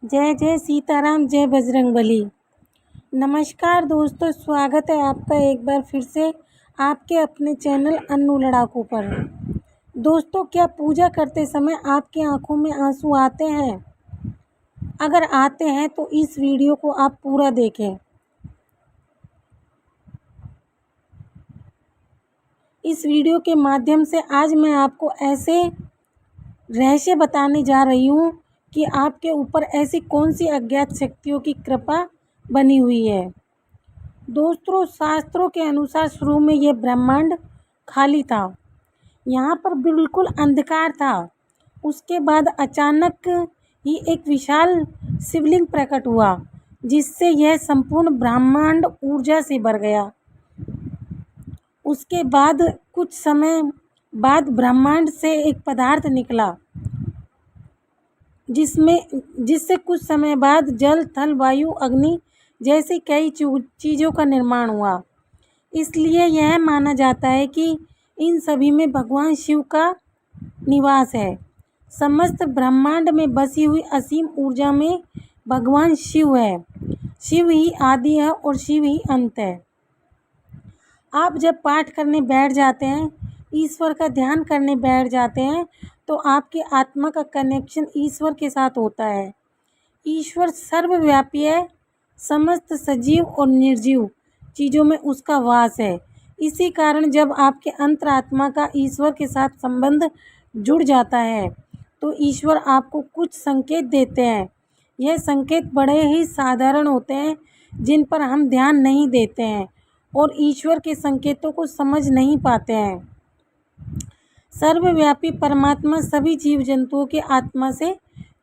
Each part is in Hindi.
जय जय सीताराम, जय बजरंगबली। नमस्कार दोस्तों, स्वागत है आपका एक बार फिर से आपके अपने चैनल अन्नू लड़ाकू पर। दोस्तों, क्या पूजा करते समय आपकी आंखों में आंसू आते हैं? अगर आते हैं तो इस वीडियो को आप पूरा देखें। इस वीडियो के माध्यम से आज मैं आपको ऐसे रहस्य बताने जा रही हूँ कि आपके ऊपर ऐसी कौन सी अज्ञात शक्तियों की कृपा बनी हुई है। दोस्तों, शास्त्रों के अनुसार शुरू में यह ब्रह्मांड खाली था। यहाँ पर बिल्कुल अंधकार था। उसके बाद अचानक ही एक विशाल शिवलिंग प्रकट हुआ, जिससे यह संपूर्ण ब्रह्मांड ऊर्जा से भर गया। उसके बाद कुछ समय बाद ब्रह्मांड से एक पदार्थ निकला, जिससे कुछ समय बाद जल, थल, वायु, अग्नि जैसी कई चीज़ों का निर्माण हुआ। इसलिए यह माना जाता है कि इन सभी में भगवान शिव का निवास है। समस्त ब्रह्मांड में बसी हुई असीम ऊर्जा में भगवान शिव है। शिव ही आदि है और शिव ही अंत है। आप जब पाठ करने बैठ जाते हैं, ईश्वर का ध्यान करने बैठ जाते हैं, तो आपकी आत्मा का कनेक्शन ईश्वर के साथ होता है। ईश्वर सर्वव्यापी है। समस्त सजीव और निर्जीव चीज़ों में उसका वास है। इसी कारण जब आपके अंतरात्मा का ईश्वर के साथ संबंध जुड़ जाता है, तो ईश्वर आपको कुछ संकेत देते हैं। यह संकेत बड़े ही साधारण होते हैं, जिन पर हम ध्यान नहीं देते हैं और ईश्वर के संकेतों को समझ नहीं पाते हैं। सर्वव्यापी परमात्मा सभी जीव जंतुओं की आत्मा से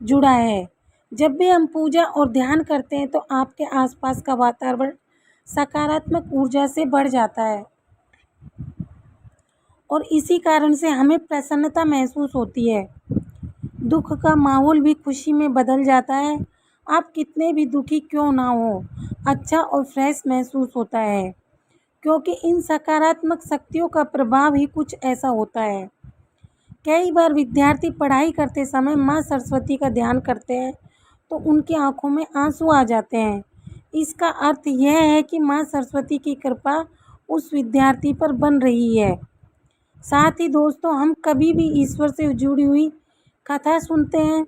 जुड़ा है। जब भी हम पूजा और ध्यान करते हैं, तो आपके आसपास का वातावरण सकारात्मक ऊर्जा से बढ़ जाता है और इसी कारण से हमें प्रसन्नता महसूस होती है। दुख का माहौल भी खुशी में बदल जाता है। आप कितने भी दुखी क्यों ना हो, अच्छा और फ्रेश महसूस होता है, क्योंकि इन सकारात्मक शक्तियों का प्रभाव ही कुछ ऐसा होता है। कई बार विद्यार्थी पढ़ाई करते समय माँ सरस्वती का ध्यान करते हैं, तो उनकी आंखों में आंसू आ जाते हैं। इसका अर्थ यह है कि माँ सरस्वती की कृपा उस विद्यार्थी पर बन रही है। साथ ही दोस्तों, हम कभी भी ईश्वर से जुड़ी हुई कथा सुनते हैं,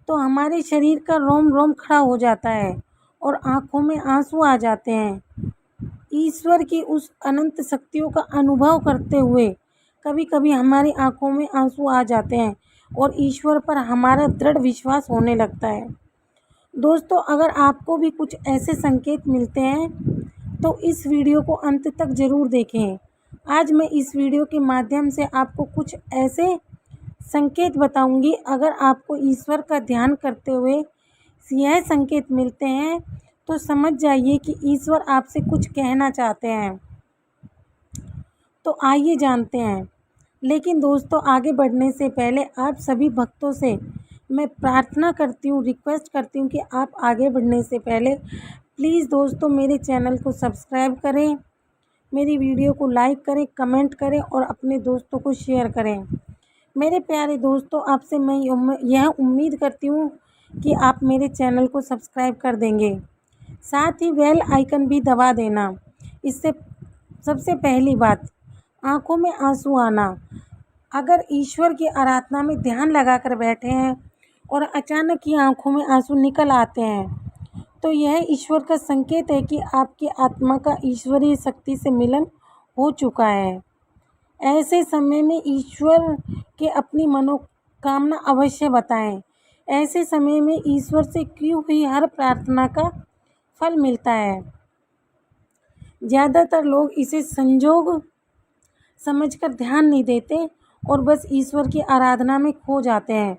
तो हमारे शरीर का रोम रोम खड़ा हो जाता है और आंखों में आंसू आ जाते हैं। ईश्वर की उस अनंत शक्तियों का अनुभव करते हुए कभी कभी हमारी आंखों में आंसू आ जाते हैं और ईश्वर पर हमारा दृढ़ विश्वास होने लगता है। दोस्तों, अगर आपको भी कुछ ऐसे संकेत मिलते हैं, तो इस वीडियो को अंत तक ज़रूर देखें। आज मैं इस वीडियो के माध्यम से आपको कुछ ऐसे संकेत बताऊंगी। अगर आपको ईश्वर का ध्यान करते हुए यह संकेत मिलते हैं, तो समझ जाइए कि ईश्वर आपसे कुछ कहना चाहते हैं। तो आइए जानते हैं। लेकिन दोस्तों, आगे बढ़ने से पहले आप सभी भक्तों से मैं प्रार्थना करती हूँ, रिक्वेस्ट करती हूँ कि आप आगे बढ़ने से पहले प्लीज़ दोस्तों मेरे चैनल को सब्सक्राइब करें, मेरी वीडियो को लाइक करें, कमेंट करें और अपने दोस्तों को शेयर करें। मेरे प्यारे दोस्तों, आपसे मैं यह उम्मीद करती हूँ कि आप मेरे चैनल को सब्सक्राइब कर देंगे। साथ ही बेल आइकन भी दबा देना। इससे सबसे पहली बात, आंखों में आंसू आना। अगर ईश्वर की आराधना में ध्यान लगाकर बैठे हैं और अचानक ही आंखों में आंसू निकल आते हैं, तो यह ईश्वर का संकेत है कि आपकी आत्मा का ईश्वरीय शक्ति से मिलन हो चुका है। ऐसे समय में ईश्वर के अपनी मनोकामना अवश्य बताएं। ऐसे समय में ईश्वर से की हुई हर प्रार्थना का फल मिलता है। ज़्यादातर लोग इसे संजोग समझकर ध्यान नहीं देते और बस ईश्वर की आराधना में खो जाते हैं,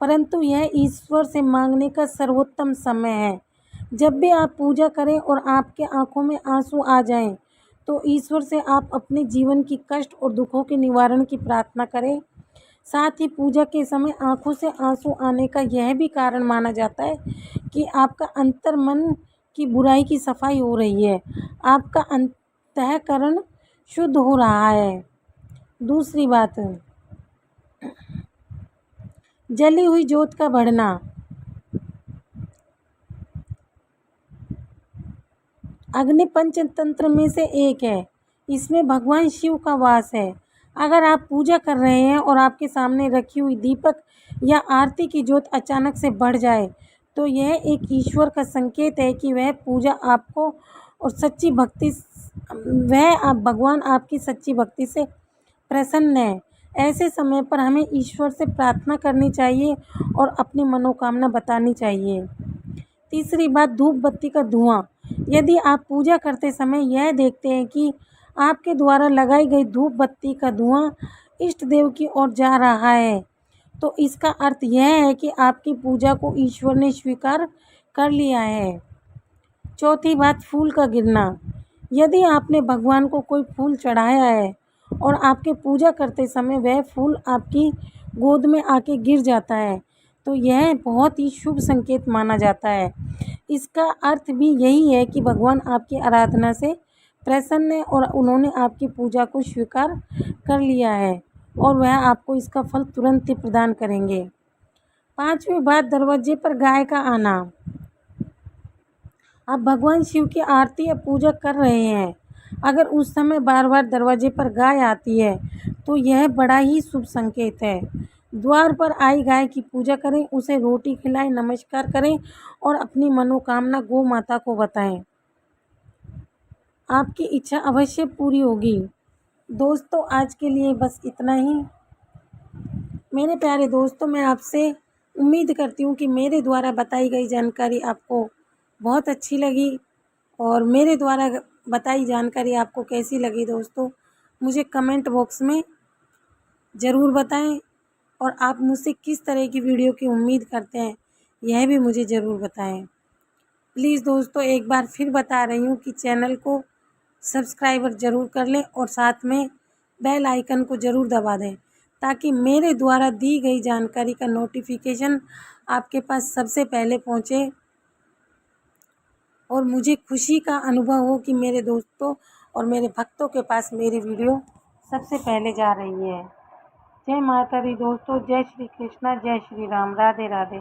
परंतु यह ईश्वर से मांगने का सर्वोत्तम समय है। जब भी आप पूजा करें और आपके आंखों में आंसू आ जाएं, तो ईश्वर से आप अपने जीवन की कष्ट और दुखों के निवारण की प्रार्थना करें। साथ ही पूजा के समय आंखों से आंसू आने का यह भी कारण माना जाता है कि आपका अंतर्मन की बुराई की सफाई हो रही है, आपका अंतःकरण शुद्ध हो रहा है। दूसरी बात, जली हुई ज्योत का बढ़ना। अग्नि पंचतंत्र में से एक है। इसमें भगवान शिव का वास है। अगर आप पूजा कर रहे हैं और आपके सामने रखी हुई दीपक या आरती की ज्योत अचानक से बढ़ जाए तो यह एक ईश्वर का संकेत है कि वह पूजा आपको और सच्ची भक्ति वह आप भगवान आपकी सच्ची भक्ति से प्रसन्न है। ऐसे समय पर हमें ईश्वर से प्रार्थना करनी चाहिए और अपनी मनोकामना बतानी चाहिए। तीसरी बात, धूप बत्ती का धुआं। यदि आप पूजा करते समय यह देखते हैं कि आपके द्वारा लगाई गई धूप बत्ती का धुआं इष्ट देव की ओर जा रहा है तो इसका अर्थ यह है कि आपकी पूजा को ईश्वर ने स्वीकार कर लिया है। चौथी बात, फूल का गिरना। यदि आपने भगवान को कोई फूल चढ़ाया है और आपके पूजा करते समय वह फूल आपकी गोद में आके गिर जाता है तो यह बहुत ही शुभ संकेत माना जाता है। इसका अर्थ भी यही है कि भगवान आपकी आराधना से प्रसन्न है और उन्होंने आपकी पूजा को स्वीकार कर लिया है और वह आपको इसका फल तुरंत ही प्रदान करेंगे। पांचवी बात, दरवाजे पर गाय का आना। आप भगवान शिव की आरती या पूजा कर रहे हैं, अगर उस समय बार बार दरवाजे पर गाय आती है तो यह बड़ा ही शुभ संकेत है। द्वार पर आई गाय की पूजा करें, उसे रोटी खिलाएं, नमस्कार करें और अपनी मनोकामना गौ माता को बताएं। आपकी इच्छा अवश्य पूरी होगी। दोस्तों, आज के लिए बस इतना ही। मेरे प्यारे दोस्तों, मैं आपसे उम्मीद करती हूँ कि मेरे द्वारा बताई गई जानकारी आपको बहुत अच्छी लगी और मेरे द्वारा बताई जानकारी आपको कैसी लगी दोस्तों, मुझे कमेंट बॉक्स में ज़रूर बताएं और आप मुझसे किस तरह की वीडियो की उम्मीद करते हैं यह भी मुझे ज़रूर बताएं। प्लीज़ दोस्तों, एक बार फिर बता रही हूँ कि चैनल को सब्सक्राइबर ज़रूर कर लें और साथ में बेल आइकन को ज़रूर दबा दें ताकि मेरे द्वारा दी गई जानकारी का नोटिफिकेशन आपके पास सबसे पहले पहुँचे और मुझे खुशी का अनुभव हो कि मेरे दोस्तों और मेरे भक्तों के पास मेरी वीडियो सबसे पहले जा रही है। जय माता दी दोस्तों, जय श्री कृष्णा, जय श्री राम, राधे राधे।